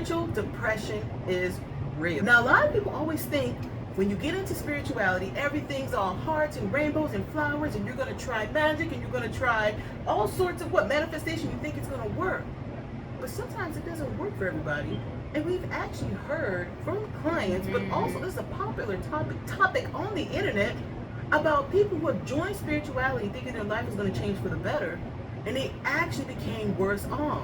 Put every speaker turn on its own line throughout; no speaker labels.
spiritual depression is real. Now, a lot of people always think when you get into spirituality, everything's all hearts and rainbows and flowers, and you're going to try magic, and you're going to try all sorts of manifestation. You think it's going to work. But sometimes it doesn't work for everybody. And we've actually heard from clients, but also this is a popular topic on the internet about people who have joined spirituality thinking their life is going to change for the better, and they actually became worse off.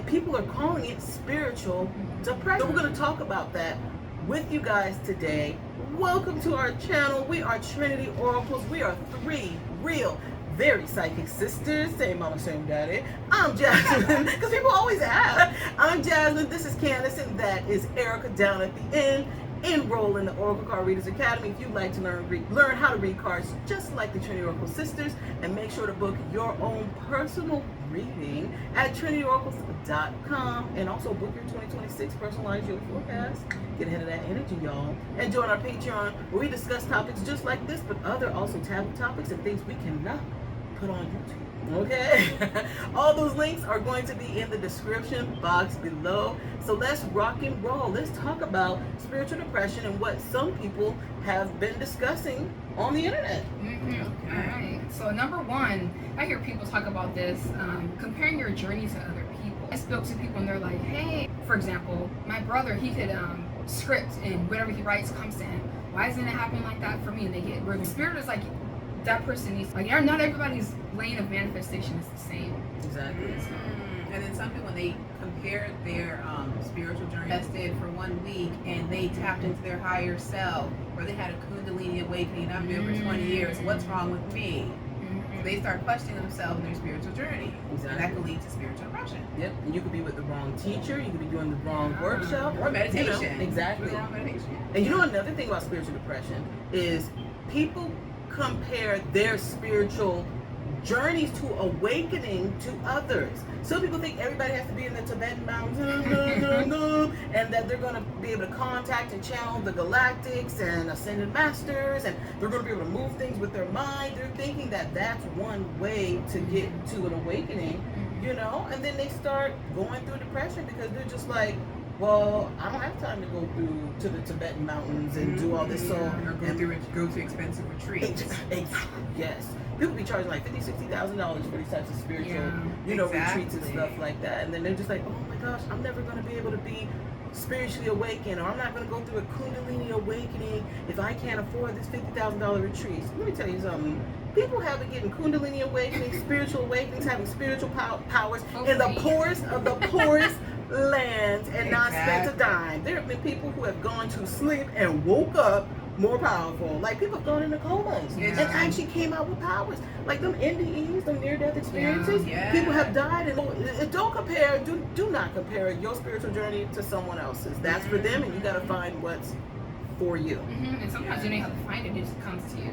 People are calling it spiritual depression. So we're going to talk about that with you guys today. Welcome to our channel. We are Trinity Oracles. We are three real, very psychic sisters. Same mama, same daddy. I'm Jasmine, because people always ask. I'm Jasmine, this is Candace, and that is Erica down at the end. Enroll in the Oracle Card Readers Academy if you'd like to learn how to read cards just like the Trinity Oracle sisters, and make sure to book your own personal reading at trinityoracles.com, and also book your 2026 personalized yearly forecast. Get ahead of that energy, y'all, and join our Patreon where we discuss topics just like this, but other also taboo topics and things we cannot put on YouTube. Okay, all those links are going to be in the description box below. So let's rock and roll. Let's talk about spiritual depression and what some people have been discussing on the internet.
All right. So number one, I hear people talk about this, comparing your journey to other people. I spoke to people and they're like, hey, for example, my brother, he could script and whatever he writes comes to him. Why isn't it happening like that for me? And they get where the spirit is like, that person needs, like, not everybody's lane of manifestation is the same.
Exactly.
And then some people, when they compared their spiritual journey, tested for 1 week, and they tapped into their higher self, or they had a Kundalini awakening, I've been for 20 years, what's wrong with me? So they start questioning themselves in their spiritual journey.
Exactly.
And that could lead to spiritual depression.
Yep. And you could be with the wrong teacher, you could be doing the wrong workshop.
Or meditation.
You know, exactly.
Or meditation.
And you know another thing about spiritual depression is people compare their spiritual journeys to awakening to others. Some people think everybody has to be in the Tibetan mountains and that they're going to be able to contact and channel the galactics and ascended masters, and they're going to be able to move things with their mind. They're thinking that that's one way to get to an awakening, you know, and then they start going through depression because they're just like, well, I don't have time to go through to the Tibetan mountains and do all this. So
or go to expensive retreats.
Yes, people be charging like $50,000-$60,000 for these types of spiritual, retreats and stuff like that. And then they're just like, oh my gosh, I'm never going to be able to be spiritually awakened, or I'm not going to go through a Kundalini awakening if I can't afford this $50,000 retreat. Let me tell you something. People have been getting Kundalini awakenings, spiritual awakenings, having spiritual powers in the poorest of the poorest lands and not spent a dime. There have been people who have gone to sleep and woke up more powerful. Like, people have gone into comas and actually came out with powers. Like them NDEs, them near-death experiences. People have died, and don't compare, do not compare your spiritual journey to someone else's. That's for them, and you got to find what's for you.
And sometimes you don't have to find it, it just comes to you.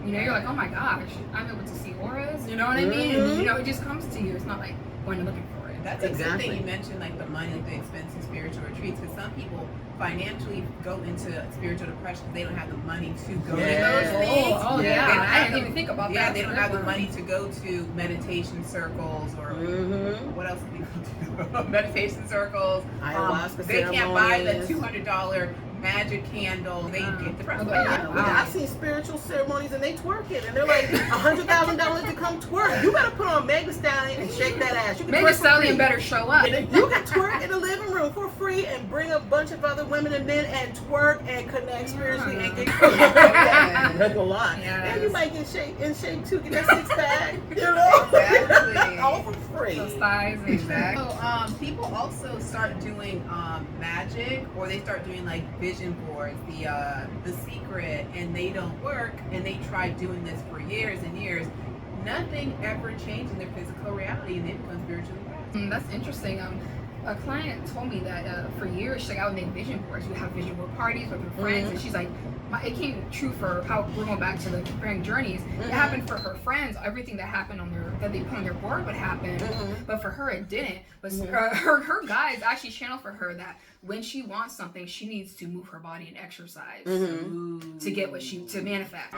You know, you're like, oh my gosh, I'm able to see auras, you know what I mean? And, you know, it just comes to you. It's not like going and looking for it.
That's a good thing you mentioned, like the money, the expensive spiritual retreats, because some people financially go into spiritual depression. They don't have the money to go to those things.
I didn't even think about that.
They don't have the money to go to meditation circles or what else do people do? Meditation circles. They can't buy the $200 magic candle. They get depressed.
I've seen spiritual ceremonies and they twerk it, and they're like $100,000 to come twerk. You better put on Meg Thee Stallion and shake that ass.
Meg Thee Stallion better show up.
You can twerk in the living room for free and bring a bunch of other women and men and twerk and connect spiritually and get that's a lot. And you might get in shape too, get that six pack, you know, all for free.
Those thighs, exactly.
So people also start doing magic, or they start doing like vision boards, the secret, and they don't work, and they try doing this for years and years. Nothing ever changed in their physical reality, and they become spiritually depressed.
That's interesting. A client told me that for years, she's like, I would make vision boards. We would have vision board parties with her friends, and she's like, it came true for how we're going back to the comparing journeys. It happened for her friends. Everything that happened on that they put on their board would happen, but for her it didn't. But her guys actually channel for her that when she wants something, she needs to move her body and exercise to get what to manifest.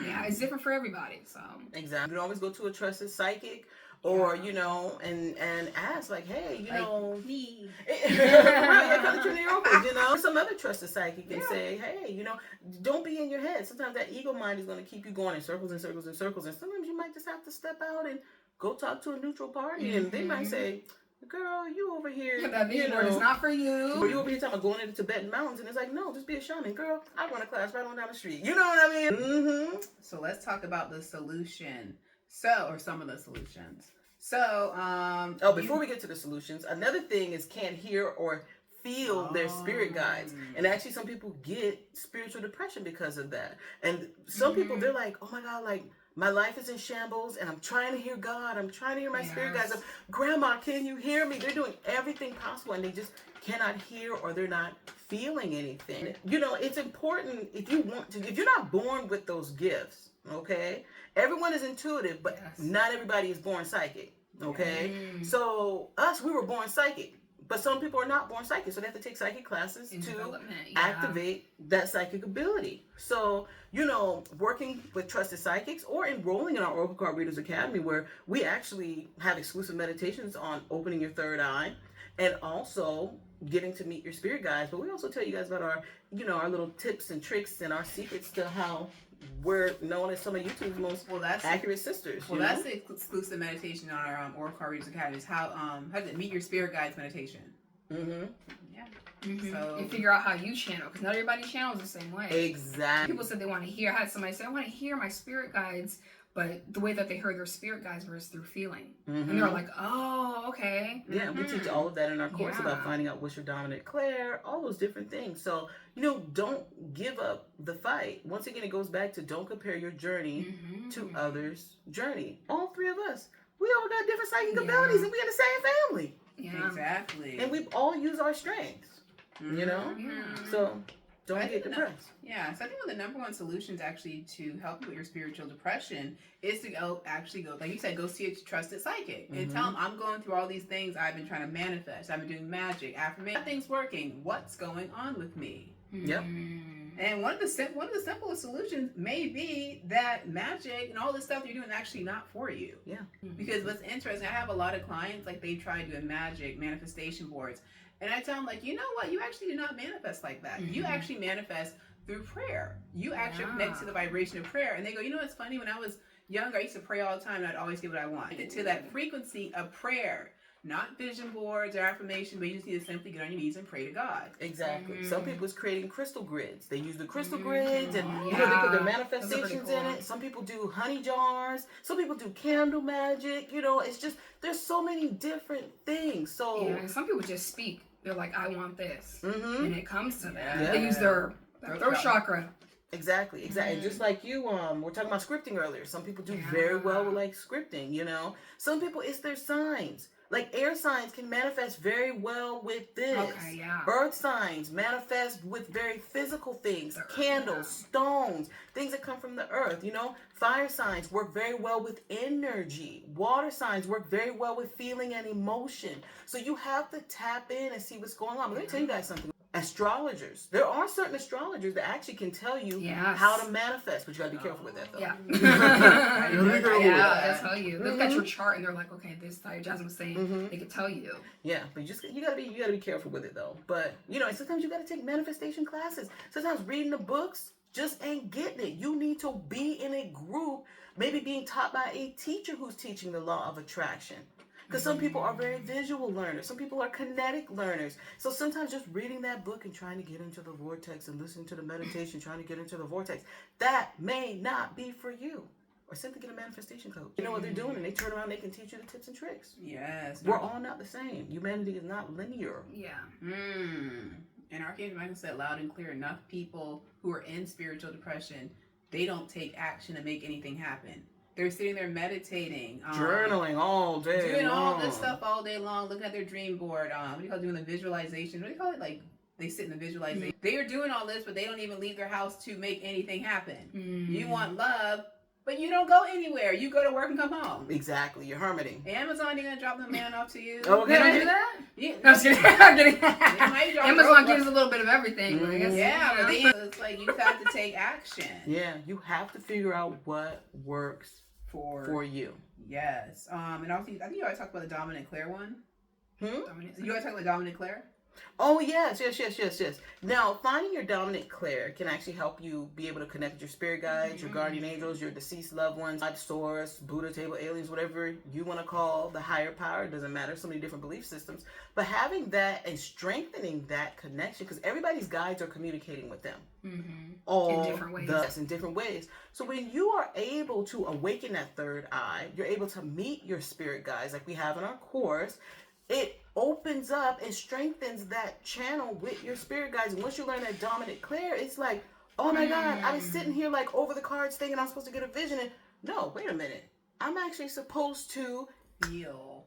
Yeah, it's different for everybody. So
exactly, you can always go to a trusted psychic or you know, and ask like, hey, you know,
me.
Right, like the Trinity Oracles, you know, some other trusted psychic can say, hey, you know, don't be in your head. Sometimes that ego mind is going to keep you going in circles and circles and circles, and sometimes you might just have to step out and go talk to a neutral party, and they might say, girl, you over here,
That vision board is not for you.
Or you over here talking about going into the Tibetan mountains, and it's like, no, just be a shaman, girl. I run a class right on down the street. You know what I mean?
So let's talk about the solution. Or some of the solutions. Before we get to the solutions, another thing is can't hear or feel their spirit guides. And actually some people get spiritual depression because of that. And some people, they're like, oh my God, like my life is in shambles and I'm trying to hear God. I'm trying to hear my spirit guides. Grandma, can you hear me? They're doing everything possible and they just cannot hear or they're not feeling anything. You know, it's important if you're not born with those gifts, okay? Everyone is intuitive, but not everybody is born psychic, okay? So we were born psychic, but some people are not born psychic, so they have to take psychic classes to activate that psychic ability. So, you know, working with trusted psychics or enrolling in our Oracle Card Readers Academy, where we actually have exclusive meditations on opening your third eye and also getting to meet your spirit guides. But we also tell you guys about our, you know, our little tips and tricks and our secrets to how we're known as some of YouTube's most accurate sisters. Well, that's the exclusive meditation on our Oracle Card Readers Academy. Is how does it meet your spirit guides meditation? So
you figure out how you channel, because not everybody channels the same way.
Exactly.
People said they want to hear. I had somebody say, I want to hear my spirit guides, but the way that they heard their spirit guides was through feeling. And they were like, oh, okay.
Yeah, we teach all of that in our course about finding out what's your dominant clair, all those different things. So, you know, don't give up the fight. Once again, it goes back to don't compare your journey to others' journey. All three of us, we all got different psychic abilities and we in the same family.
Yeah. Exactly.
And we all use our strengths, you know? So don't get depressed.
Yeah, so I think one of the number one solutions actually to help you with your spiritual depression is to go, like you said, go see a trusted psychic and tell them, I'm going through all these things I've been trying to manifest. I've been doing magic, affirmation, nothing's working. What's going on with me?
Yep.
And one of the simplest solutions may be that magic and all this stuff you're doing is actually not for you.
Yeah.
Because what's interesting, I have a lot of clients, like they try doing magic, manifestation boards. And I tell them, like, you know what? You actually do not manifest like that. You actually manifest through prayer. You actually connect to the vibration of prayer. And they go, you know what's funny? When I was younger, I used to pray all the time and I'd always get what I want. To that frequency of prayer. Not vision boards or affirmation, but you just need to simply get on your knees and pray to God.
Exactly. Some people is creating crystal grids. They use the crystal grids and you know, they put their manifestations in it. Some people do honey jars. Some people do candle magic. You know, it's just, there's so many different things. So
and some people just speak. They're like, I want this. And it comes to them. They use their throat chakra.
Exactly. Just like you, we're talking about scripting earlier. Some people do very well with like scripting, you know. Some people, it's their signs. Like air signs can manifest very well with this. Earth signs manifest with very physical things. Candles, stones, things that come from the earth, you know. Fire signs work very well with energy. Water signs work very well with feeling and emotion. So you have to tap in and see what's going on. But let me tell you guys something. Astrologers. There are certain astrologers that actually can tell you how to manifest, but you gotta be careful with that though.
They'll tell you. They look at your chart and they're like, okay, this is how Jasmine was saying. They can tell you.
Yeah, but you gotta be careful with it though. But you know, and sometimes you gotta take manifestation classes. Sometimes reading the books just ain't getting it. You need to be in a group, maybe being taught by a teacher who's teaching the law of attraction. Because some people are very visual learners. Some people are kinetic learners. So sometimes just reading that book and trying to get into the vortex and listening to the meditation, trying to get into the vortex, that may not be for you. Or simply get a manifestation coach. You know what they're doing, and they turn around and they can teach you the tips and tricks.
Yes.
We're all not the same. Humanity is not linear.
And Archangel Michael said loud and clear, enough people who are in spiritual depression, they don't take action to make anything happen. They're sitting there meditating,
journaling all day,
doing all this stuff all day long, looking at their dream board. What do you call it, doing the visualization? What do you call it? Like they sit in the visualization. They are doing all this, but they don't even leave their house to make anything happen. You want love, but you don't go anywhere. You go to work and come home.
Exactly, you're hermiting.
Amazon, you're gonna drop the man off to you.
Okay,
they don't do that.
Yeah,
I'm just kidding. I'm kidding. Amazon
gives
gives a little bit of everything. But I guess,
but it's like you have to take action.
Yeah, you have to figure out what works for you.
Yes. And also, I think you already talked about the dominant Claire one.
Dominant.
You already talked about dominant Claire?
Oh, yes. Now, finding your dominant Claire can actually help you be able to connect with your spirit guides, your guardian angels, your deceased loved ones, God, source, Buddha, table, aliens, whatever you want to call the higher power. It doesn't matter. So many different belief systems. But having that and strengthening that connection, because everybody's guides are communicating with them.
In different ways.
In different ways. So when you are able to awaken that third eye, you're able to meet your spirit guides like we have in our course. It opens up and strengthens that channel with your spirit guides. And once you learn that dominant Claire, it's like, oh my God, I was sitting here like over the cards thinking I'm supposed to get a vision. And no, wait a minute. I'm actually supposed to feel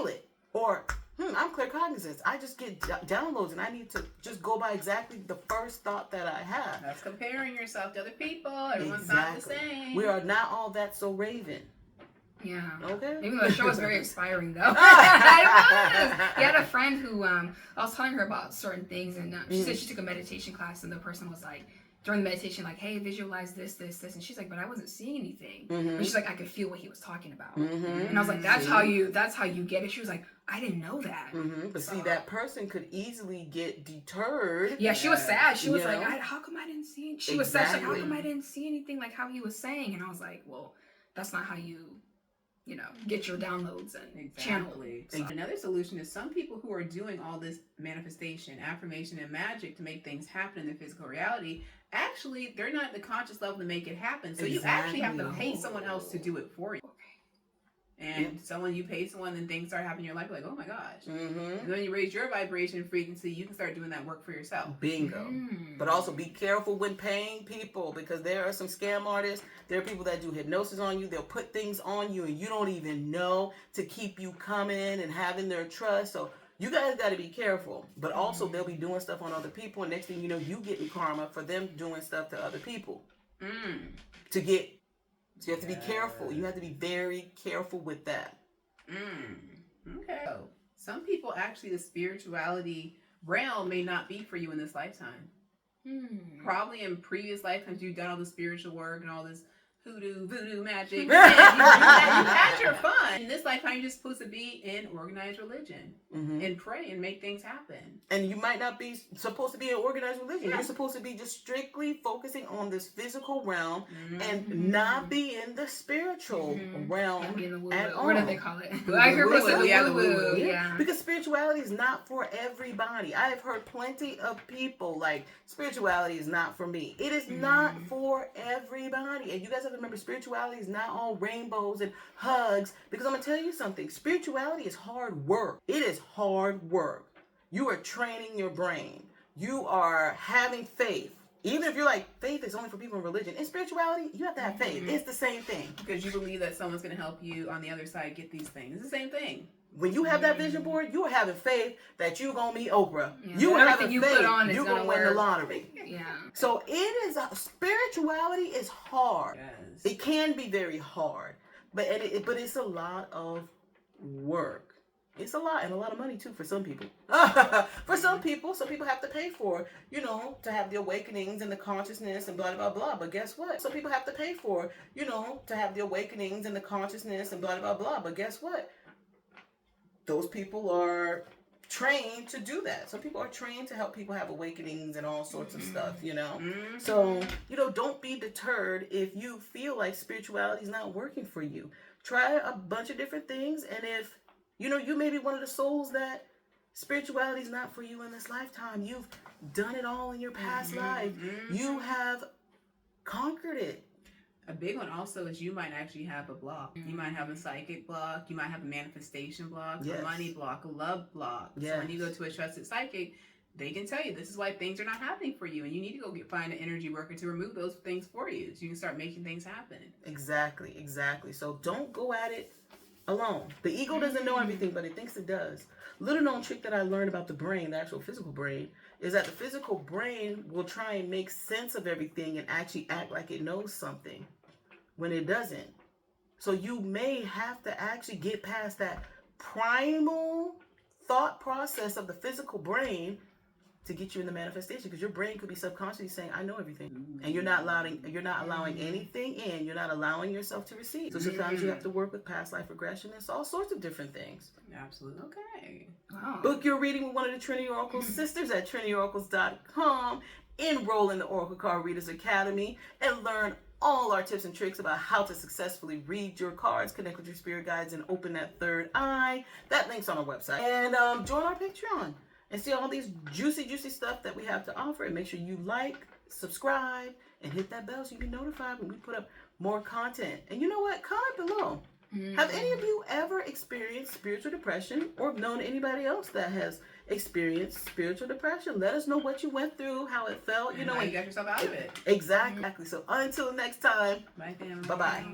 it. Or, I'm claircognizant. I just get downloads and I need to just go by exactly the first thought that I have.
That's comparing yourself to other people. Everyone's not the same.
We are not all that so Raven.
Yeah.
Okay.
Even though the show was very inspiring, though. It was. You had a friend who, I was telling her about certain things, and she said she took a meditation class, and the person was like, during the meditation, like, hey, visualize this, and she's like, but I wasn't seeing anything. And she's like, I could feel what he was talking about. And I was like, that's how you get it. She was like, I didn't know that.
But see, that person could easily get deterred.
Yeah, she was sad. She was like, how come I didn't see it? She was sad. She's like, how come I didn't see anything like how he was saying? And I was like, well, that's not how you get your downloads and channel.
So another solution is some people who are doing all this manifestation, affirmation, and magic to make things happen in the physical reality, actually, they're not at the conscious level to make it happen. So you actually have to pay someone else to do it for you. And you pay someone and things start happening in your life, like, oh my gosh. And then you raise your vibration frequency, you can start doing that work for yourself.
Bingo. But also be careful when paying people, because there are some scam artists. There are people that do hypnosis on you. They'll put things on you and you don't even know, to keep you coming and having their trust. So you guys got to be careful. But also they'll be doing stuff on other people, and next thing you know, you getting karma for them doing stuff to other people. So you have to be careful. You have to be very careful with that.
Okay. So, some people actually, the spirituality realm may not be for you in this lifetime. Probably in previous lifetimes you've done all the spiritual work and all this hoodoo, voodoo, magic. You had your fun. In this lifetime, you're just supposed to be in organized religion and pray and make things happen. And
you might not be supposed to be in organized religion. You're supposed to be just strictly focusing on this physical realm and not be in the spiritual realm at all.
What do they call it? I hear people say the woo-woo.
Yeah. Because spirituality is not for everybody. I have heard plenty of people like, spirituality is not for me. It is not for everybody. And you guys have to remember, spirituality is not all rainbows and hugs. Because I'm going to tell you something. Spirituality is hard work. It is hard work. You are training your brain. You are having faith. Even if you're like, faith is only for people in religion. In spirituality, you have to have faith. It's the same thing.
Because you believe that someone's going to help you on the other side get these things. It's the same thing.
When you have that vision board, you are having faith that you're going to meet Oprah.
Yeah.
You are having faith
you're
going to win the lottery.
Yeah.
So spirituality is hard.
Yes.
It can be very hard. But it's a lot of work. It's a lot, and a lot of money too for some people. For some people have to pay for, to have the awakenings and the consciousness and blah, blah, blah. But guess what? Some people have to pay for, to have the awakenings and the consciousness and blah, blah, blah. But guess what? Those people are trained to do that. Some people are trained to help people have awakenings and all sorts of stuff, So, don't be deterred if you feel like spirituality is not working for you. Try a bunch of different things, and if you may be one of the souls that spirituality is not for you in this lifetime. You've done it all in your past life. You have conquered it.
A big one also is you might actually have a block. You might have a psychic block. You might have a manifestation block, a money block, a love block. So when you go to a trusted psychic, they can tell you this is why things are not happening for you. And you need to go find an energy worker to remove those things for you so you can start making things happen. Exactly.
So don't go at it alone. The ego doesn't know everything, but it thinks it does. Little known trick that I learned about the brain, the actual physical brain, is that the physical brain will try and make sense of everything and actually act like it knows something when it doesn't. So you may have to actually get past that primal thought process of the physical brain to get you in the manifestation, because your brain could be subconsciously saying, I know everything. And you're not allowing anything in. You're not allowing yourself to receive. So sometimes you have to work with past life regression. It's all sorts of different things.
Absolutely. Okay.
Wow.
Book your reading with one of the Trinity Oracles sisters at trinityoracles.com. Enroll in the Oracle Card Readers Academy and learn all our tips and tricks about how to successfully read your cards, connect with your spirit guides, and open that third eye. That link's on our website. And join our Patreon and see all these juicy stuff that we have to offer. And make sure you like, subscribe, and hit that bell so you can be notified when we put up more content. And you know what? Comment below. Have any of you ever experienced spiritual depression, or known anybody else that has experienced spiritual depression? Let us know what you went through, how it felt.
You know, you got yourself out of it.
Exactly. So until next time,
Bye, family.
bye-bye.